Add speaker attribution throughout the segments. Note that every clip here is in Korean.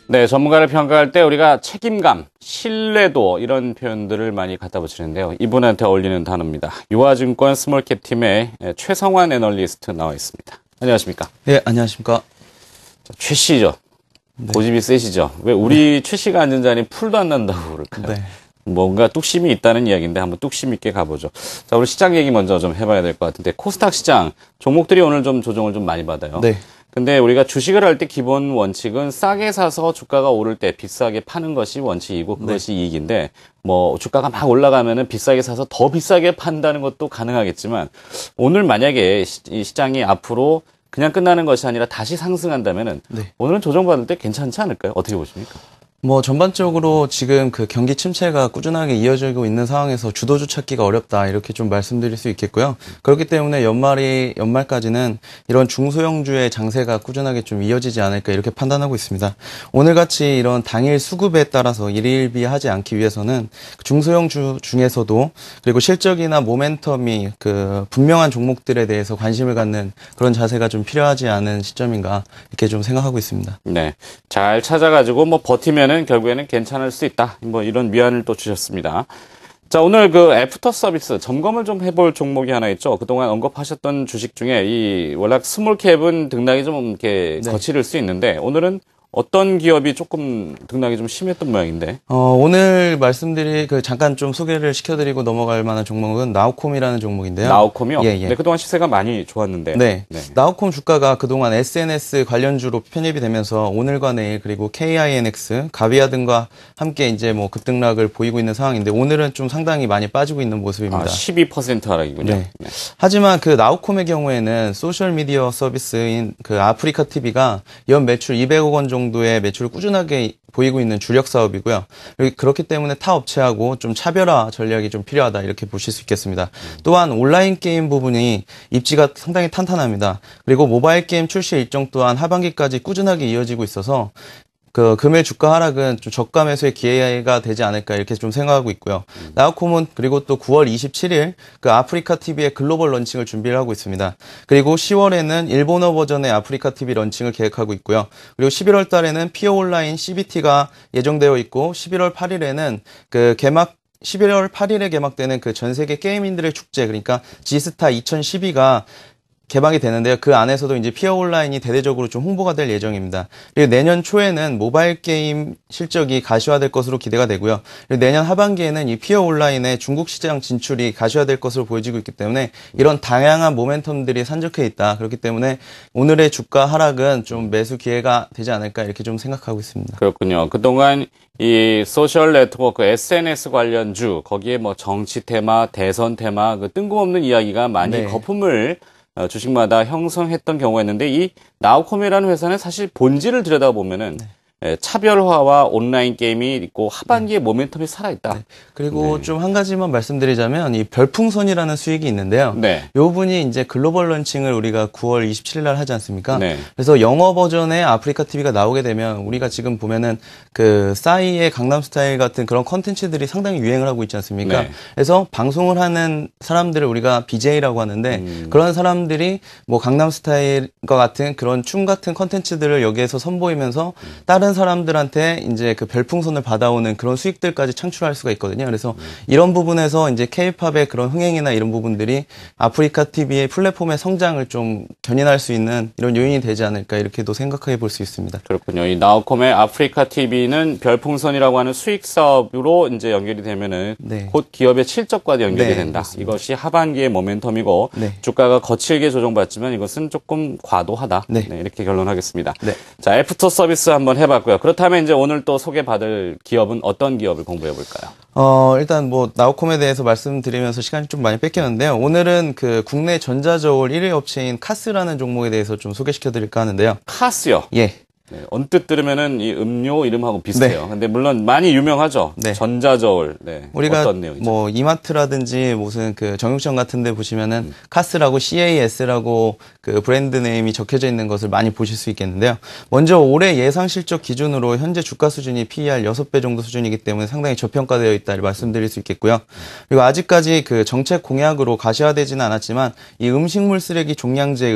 Speaker 1: 네, 전문가를 평가할 때 우리가 책임감, 신뢰도 이런 표현들을 많이 갖다 붙이는데요. 이분한테 어울리는 단어입니다. 유아증권 스몰캡 팀의 최성환 애널리스트 나와 있습니다. 안녕하십니까?
Speaker 2: 예, 안녕하십니까?
Speaker 1: 최 씨죠.
Speaker 2: 네.
Speaker 1: 고집이 세시죠. 왜 우리 최 씨가 앉은 자리는 풀도 안 난다고 그럴까요?
Speaker 2: 네.
Speaker 1: 뭔가 뚝심이 있다는 이야기인데 한번 뚝심 있게 가보죠. 자, 우리 시장 얘기 먼저 좀 해봐야 될 것 같은데 코스닥 시장 종목들이 오늘 좀 조정을 좀 많이 받아요.
Speaker 2: 네.
Speaker 1: 근데 우리가 주식을 할 때 기본 원칙은 싸게 사서 주가가 오를 때 비싸게 파는 것이 원칙이고 그것이 이익인데 뭐 주가가 막 올라가면은 비싸게 사서 더 비싸게 판다는 것도 가능하겠지만 오늘 만약에 이 시장이 앞으로 그냥 끝나는 것이 아니라 다시 상승한다면은 오늘은 조정받을 때 괜찮지 않을까요? 어떻게 보십니까?
Speaker 2: 뭐 전반적으로 지금 그 경기 침체가 꾸준하게 이어지고 있는 상황에서 주도주 찾기가 어렵다 이렇게 좀 말씀드릴 수 있겠고요. 그렇기 때문에 연말까지는 이런 중소형주의 장세가 꾸준하게 좀 이어지지 않을까 이렇게 판단하고 있습니다. 오늘같이 이런 당일 수급에 따라서 일일비하지 않기 위해서는 중소형주 중에서도 그리고 실적이나 모멘텀이 그 분명한 종목들에 대해서 관심을 갖는 그런 자세가 좀 필요하지 않은 시점인가 이렇게 좀 생각하고 있습니다.
Speaker 1: 네, 잘 찾아가지고 뭐 버티면 결국에는 괜찮을 수 있다. 뭐 이런 위안을 또 주셨습니다. 자, 오늘 그 애프터 서비스 점검을 좀 해볼 종목이 하나 있죠. 그동안 언급하셨던 주식 중에 이 워낙 스몰캡은 등락이 좀 이렇게 거칠 수 있는데 오늘은 어떤 기업이 조금 등락이 좀 심했던 모양인데?
Speaker 2: 오늘 잠깐 좀 소개를 시켜드리고 넘어갈 만한 종목은 나우콤이라는 종목인데요.
Speaker 1: 나우콤이요?
Speaker 2: 예.
Speaker 1: 네, 그동안 시세가 많이 좋았는데.
Speaker 2: 네. 나우콤 주가가 그동안 SNS 관련주로 편입이 되면서 오늘과 내일 그리고 KINX, 가비아 등과 함께 이제 뭐 급등락을 보이고 있는 상황인데 오늘은 좀 상당히 많이 빠지고 있는 모습입니다.
Speaker 1: 12% 하락이군요.
Speaker 2: 네. 하지만 그 나우콤의 경우에는 소셜미디어 서비스인 그 아프리카 TV가 연 매출 200억 원 정도의 매출을 꾸준하게 보이고 있는 주력 사업이고요. 그렇기 때문에 타 업체하고 좀 차별화 전략이 좀 필요하다 이렇게 보실 수 있겠습니다. 또한 온라인 게임 부분이 입지가 상당히 탄탄합니다. 그리고 모바일 게임 출시 일정 또한 하반기까지 꾸준하게 이어지고 있어서 그 금일 주가 하락은 좀 저가 매수의 기회가 되지 않을까 이렇게 좀 생각하고 있고요. 나우콤은 그리고 또 9월 27일 그 아프리카 TV의 글로벌 런칭을 준비를 하고 있습니다. 그리고 10월에는 일본어 버전의 아프리카 TV 런칭을 계획하고 있고요. 그리고 11월 달에는 피어 온라인 CBT가 예정되어 있고 11월 8일에는 11월 8일에 개막되는 그 전 세계 게임인들의 축제 그러니까 지스타 2012가 개방이 되는데요. 그 안에서도 이제 피어 온라인이 대대적으로 좀 홍보가 될 예정입니다. 그리고 내년 초에는 모바일 게임 실적이 가시화될 것으로 기대가 되고요. 그리고 내년 하반기에는 이 피어 온라인의 중국 시장 진출이 가시화될 것으로 보여지고 있기 때문에 이런 다양한 모멘텀들이 산적해 있다. 그렇기 때문에 오늘의 주가 하락은 좀 매수 기회가 되지 않을까 이렇게 좀 생각하고 있습니다.
Speaker 1: 그렇군요. 그동안 이 소셜 네트워크 SNS 관련주 거기에 뭐 정치 테마, 대선 테마 그 뜬금없는 이야기가 많이 거품을 주식마다 형성했던 경우가 있는데 이 나우콤이라는 회사는 사실 본질을 들여다보면은 차별화와 온라인 게임이 있고 하반기에 모멘텀이 살아있다.
Speaker 2: 그리고 좀 한 가지만 말씀드리자면 이 별풍선이라는 수익이 있는데요. 요 분이 이제 글로벌 런칭을 우리가 9월 27일 날 하지 않습니까? 그래서 영어 버전의 아프리카 TV가 나오게 되면 우리가 지금 보면은 그 싸이의 강남스타일 같은 그런 컨텐츠들이 상당히 유행을 하고 있지 않습니까? 그래서 방송을 하는 사람들을 우리가 BJ라고 하는데 그런 사람들이 뭐 강남스타일과 같은 그런 춤 같은 컨텐츠들을 여기에서 선보이면서 다른 사람들한테 이제 그 별풍선을 받아오는 그런 수익들까지 창출할 수가 있거든요. 그래서 이런 부분에서 이제 K-팝의 그런 흥행이나 이런 부분들이 아프리카 TV의 플랫폼의 성장을 좀 견인할 수 있는 이런 요인이 되지 않을까 이렇게도 생각해 볼 수 있습니다.
Speaker 1: 그렇군요. 이 나우콤의 아프리카 TV는 별풍선이라고 하는 수익 사업으로 이제 연결이 되면은 곧 기업의 실적과도 연결이 된다.
Speaker 2: 그렇습니다.
Speaker 1: 이것이 하반기의 모멘텀이고 주가가 거칠게 조정받지만 이것은 조금 과도하다. 이렇게 결론하겠습니다. 자, 애프터 서비스 한번 해봤고요. 그렇다면 이제 오늘 또 소개받을 기업은 어떤 기업을 공부해 볼까요?
Speaker 2: 일단 뭐 나우콤에 대해서 말씀드리면서 시간이 좀 많이 뺏겼는데요. 오늘은 그 국내 전자저울 1위 업체인 카스라는 종목에 대해서 좀 소개시켜 드릴까 하는데요.
Speaker 1: 카스요?
Speaker 2: 예.
Speaker 1: 네, 언뜻 들으면은 이 음료 이름하고 비슷해요. 근데 물론 많이 유명하죠. 전자저울.
Speaker 2: 우리가
Speaker 1: 어떤 내용이죠?
Speaker 2: 뭐 이마트라든지 무슨 그 정육점 같은 데 보시면은 카스라고 CAS라고 그 브랜드 네임이 적혀져 있는 것을 많이 보실 수 있겠는데요. 먼저 올해 예상 실적 기준으로 현재 주가 수준이 PER 6배 정도 수준이기 때문에 상당히 저평가되어 있다를 말씀드릴 수 있겠고요. 그리고 아직까지 그 정책 공약으로 가시화되지는 않았지만 이 음식물 쓰레기 종량제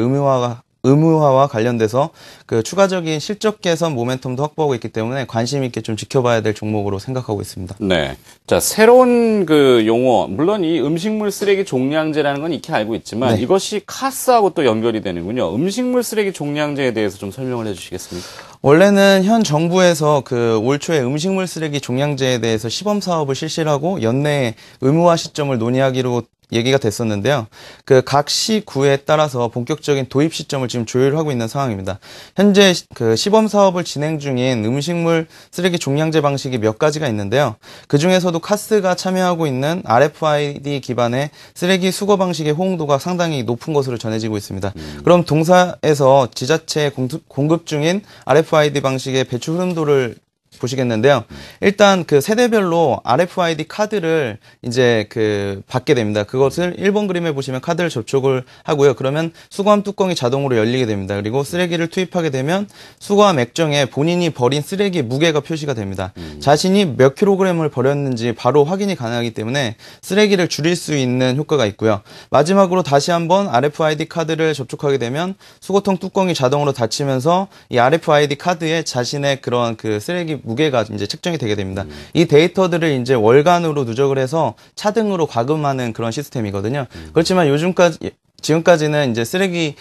Speaker 2: 의무화와 관련돼서 그 추가적인 실적 개선 모멘텀도 확보하고 있기 때문에 관심 있게 좀 지켜봐야 될 종목으로 생각하고 있습니다.
Speaker 1: 네. 자, 새로운 그 용어, 물론 이 음식물 쓰레기 종량제라는 건 익히 알고 있지만 이것이 카스하고 또 연결이 되는군요. 음식물 쓰레기 종량제에 대해서 좀 설명을 해주시겠습니까?
Speaker 2: 원래는 현 정부에서 그 올 초에 음식물 쓰레기 종량제에 대해서 시범 사업을 실시를 하고 연내에 의무화 시점을 논의하기로 얘기가 됐었는데요. 그 각 시구에 따라서 본격적인 도입 시점을 지금 조율하고 있는 상황입니다. 현재 그 시범 사업을 진행 중인 음식물 쓰레기 종량제 방식이 몇 가지가 있는데요. 그 중에서도 카스가 참여하고 있는 RFID 기반의 쓰레기 수거 방식의 호응도가 상당히 높은 것으로 전해지고 있습니다. 그럼 동사에서 지자체에 공급 중인 RFID 방식의 배출 흐름도를 보시겠는데요. 일단 그 세대별로 RFID 카드를 이제 그 받게 됩니다. 그것을 1번 그림에 보시면 카드를 접촉을 하고요. 그러면 수거함 뚜껑이 자동으로 열리게 됩니다. 그리고 쓰레기를 투입하게 되면 수거함 액정에 본인이 버린 쓰레기 무게가 표시가 됩니다. 자신이 몇 킬로그램을 버렸는지 바로 확인이 가능하기 때문에 쓰레기를 줄일 수 있는 효과가 있고요. 마지막으로 다시 한번 RFID 카드를 접촉하게 되면 수거통 뚜껑이 자동으로 닫히면서 이 RFID 카드에 자신의 그런 그 쓰레기 무게가 이제 측정이 되게 됩니다. 이 데이터들을 이제 월간으로 누적을 해서 차등으로 과금하는 그런 시스템이거든요. 그렇지만 지금까지는 이제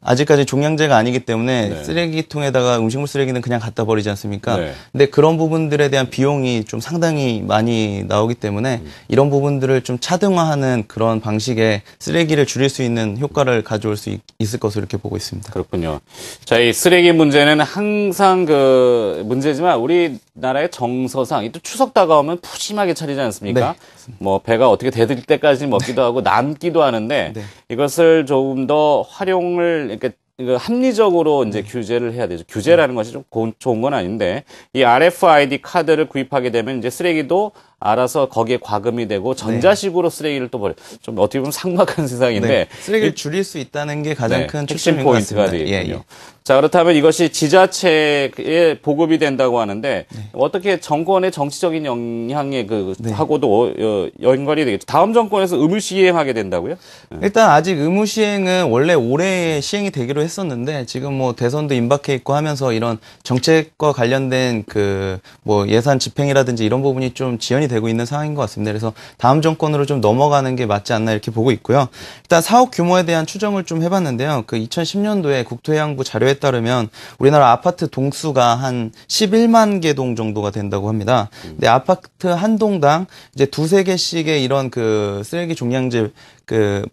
Speaker 2: 아직까지 종량제가 아니기 때문에 쓰레기통에다가 음식물 쓰레기는 그냥 갖다 버리지 않습니까? 근데 그런 부분들에 대한 비용이 좀 상당히 많이 나오기 때문에 이런 부분들을 좀 차등화하는 그런 방식의 쓰레기를 줄일 수 있는 효과를 가져올 수 있을 것으로 이렇게 보고 있습니다.
Speaker 1: 그렇군요. 자, 이 쓰레기 문제는 항상 그 문제지만 우리나라의 정서상 또 추석 다가오면 푸짐하게 차리지 않습니까? 뭐 배가 어떻게 되들 때까지 먹기도 하고 남기도 하는데 이것을 조금 더 활용을 이렇게 합리적으로 이제 규제를 해야 되죠. 규제라는 것이 좀 좋은 건 아닌데 이 RFID 카드를 구입하게 되면 이제 쓰레기도 알아서 거기에 과금이 되고 전자식으로 쓰레기를 또 버려. 좀 어떻게 보면 삭막한 세상인데
Speaker 2: 쓰레기를 줄일 수 있다는 게 가장 큰
Speaker 1: 핵심
Speaker 2: 초점인 것
Speaker 1: 포인트가
Speaker 2: 같습니다.
Speaker 1: 되겠군요. 자, 그렇다면 이것이 지자체에 보급이 된다고 하는데 어떻게 정권의 정치적인 영향에 하고도 연관이 되겠죠. 다음 정권에서 의무 시행하게 된다고요?
Speaker 2: 일단 아직 의무 시행은 원래 올해 시행이 되기로 했었는데 지금 뭐 대선도 임박해 있고 하면서 이런 정책과 관련된 그 뭐 예산 집행이라든지 이런 부분이 좀 지연이 되고 있는 상황인 것 같습니다. 그래서 다음 정권으로 좀 넘어가는 게 맞지 않나 이렇게 보고 있고요. 일단 사업 규모에 대한 추정을 좀 해봤는데요. 그 2010년도에 국토해양부 자료에 따르면 우리나라 아파트 동수가 한 11만 개 동 정도가 된다고 합니다. 근데 아파트 한 동당 이제 두세 개씩의 이런 그 쓰레기 종량제 그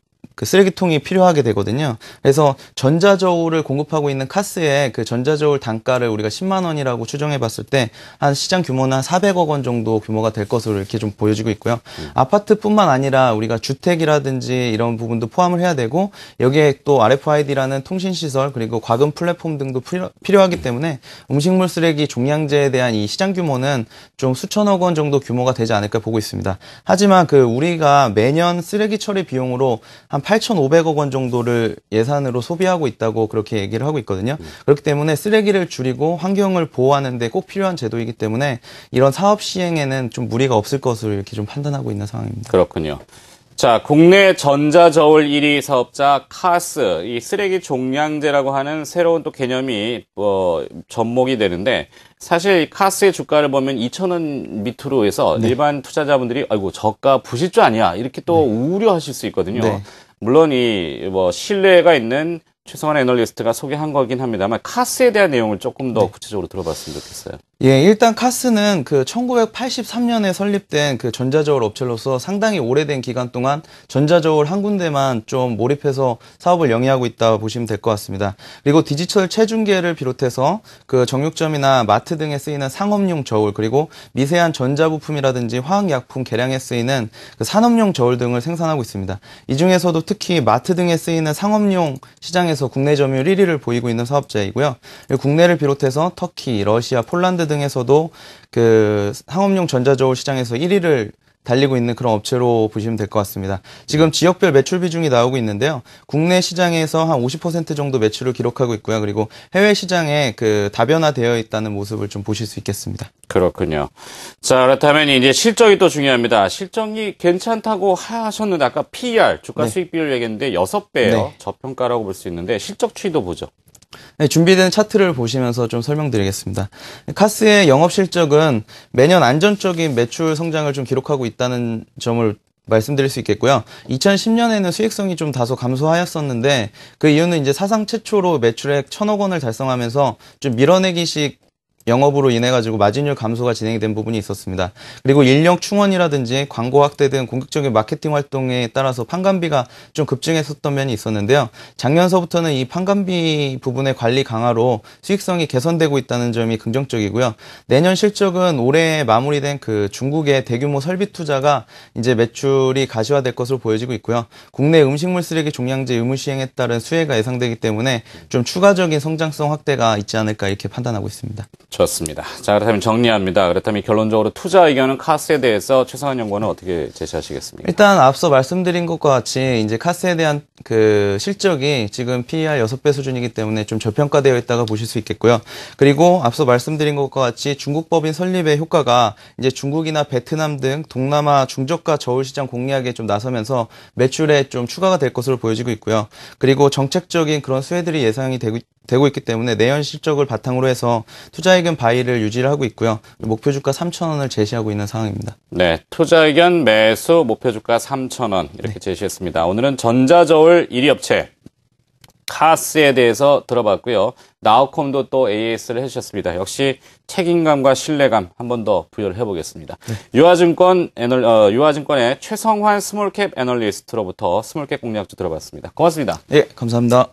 Speaker 2: 쓰레기통이 필요하게 되거든요. 그래서 전자저울을 공급하고 있는 카스의 그 전자저울 단가를 우리가 10만 원이라고 추정해 봤을 때 한 시장 규모는 한 400억 원 정도 규모가 될 것으로 이렇게 좀 보여지고 있고요. 아파트뿐만 아니라 우리가 주택이라든지 이런 부분도 포함을 해야 되고 여기에 또 RFID라는 통신시설 그리고 과금 플랫폼 등도 필요하기 때문에 음식물 쓰레기 종량제에 대한 이 시장 규모는 좀 수천억 원 정도 규모가 되지 않을까 보고 있습니다. 하지만 그 우리가 매년 쓰레기 처리 비용으로 한 8,500억 원 정도를 예산으로 소비하고 있다고 그렇게 얘기를 하고 있거든요. 그렇기 때문에 쓰레기를 줄이고 환경을 보호하는 데 꼭 필요한 제도이기 때문에 이런 사업 시행에는 좀 무리가 없을 것으로 이렇게 좀 판단하고 있는 상황입니다.
Speaker 1: 그렇군요. 자, 국내 전자저울 1위 사업자 카스, 이 쓰레기 종량제라고 하는 새로운 또 개념이 접목이 되는데 사실 카스의 주가를 보면 2,000원 밑으로 해서 일반 투자자분들이 아이고 저가 부실주 아니야 이렇게 또 우려하실 수 있거든요. 물론 이 신뢰가 있는 최성환 애널리스트가 소개한 거긴 합니다만 카스에 대한 내용을 조금 더 구체적으로 들어봤으면 좋겠어요.
Speaker 2: 예, 일단 카스는 그 1983년에 설립된 그 전자저울 업체로서 상당히 오래된 기간 동안 전자저울 한 군데만 좀 몰입해서 사업을 영위하고 있다 보시면 될 것 같습니다. 그리고 디지털 체중계를 비롯해서 그 정육점이나 마트 등에 쓰이는 상업용 저울, 그리고 미세한 전자부품이라든지 화학약품 개량에 쓰이는 그 산업용 저울 등을 생산하고 있습니다. 이 중에서도 특히 마트 등에 쓰이는 상업용 시장에서 국내 점유율 1위를 보이고 있는 사업자이고요. 국내를 비롯해서 터키, 러시아, 폴란드 등에서도 그 상업용 전자저울 시장에서 1위를 달리고 있는 그런 업체로 보시면 될 것 같습니다. 지금 지역별 매출 비중이 나오고 있는데요. 국내 시장에서 한 50% 정도 매출을 기록하고 있고요. 그리고 해외 시장에 그 다변화되어 있다는 모습을 좀 보실 수 있겠습니다.
Speaker 1: 그렇군요. 자, 그렇다면 이제 실적이 또 중요합니다. 실적이 괜찮다고 하셨는데 아까 PER, 주가
Speaker 2: 네.
Speaker 1: 수익 비율 얘기했는데 6배예요.
Speaker 2: 네.
Speaker 1: 저평가라고 볼 수 있는데 실적 추이도 보죠.
Speaker 2: 네, 준비된 차트를 보시면서 좀 설명드리겠습니다. 카스의 영업 실적은 매년 안정적인 매출 성장을 좀 기록하고 있다는 점을 말씀드릴 수 있겠고요. 2010년에는 수익성이 좀 다소 감소하였었는데 그 이유는 이제 사상 최초로 매출액 1,000억 원을 달성하면서 좀 밀어내기식 영업으로 인해 가지고 마진율 감소가 진행이 된 부분이 있었습니다. 그리고 인력 충원이라든지 광고 확대 등 공격적인 마케팅 활동에 따라서 판관비가 좀 급증했었던 면이 있었는데요. 작년서부터는 이 판관비 부분의 관리 강화로 수익성이 개선되고 있다는 점이 긍정적이고요. 내년 실적은 올해 마무리된 그 중국의 대규모 설비 투자가 이제 매출이 가시화될 것으로 보여지고 있고요. 국내 음식물 쓰레기 종량제 의무 시행에 따른 수혜가 예상되기 때문에 좀 추가적인 성장성 확대가 있지 않을까 이렇게 판단하고 있습니다.
Speaker 1: 좋습니다. 자, 그렇다면 정리합니다. 그렇다면 결론적으로 투자 의견은 카스에 대해서 최상한 연구원은 어떻게 제시하시겠습니까?
Speaker 2: 일단 앞서 말씀드린 것과 같이 이제 카스에 대한 그 실적이 지금 PER 6배 수준이기 때문에 좀 저평가되어 있다가 보실 수 있겠고요. 그리고 앞서 말씀드린 것과 같이 중국 법인 설립의 효과가 이제 중국이나 베트남 등 동남아 중저가 저울 시장 공략에 좀 나서면서 매출에 좀 추가가 될 것으로 보여지고 있고요. 그리고 정책적인 그런 수혜들이 예상이 되고 있기 때문에 내연 실적을 바탕으로 해서 투자의견 바이를 유지를 하고 있고요. 목표 주가 3,000원을 제시하고 있는 상황입니다.
Speaker 1: 네, 투자의견 매수 목표 주가 3,000원 이렇게 제시했습니다. 오늘은 전자저울 1위 업체 카스에 대해서 들어봤고요. 나우콤도 또 AS를 해주셨습니다. 역시 책임감과 신뢰감 한 번 더 부여를 해보겠습니다. 유화증권의 최성환 스몰캡 애널리스트로부터 스몰캡 공략주 들어봤습니다. 고맙습니다.
Speaker 2: 예, 감사합니다.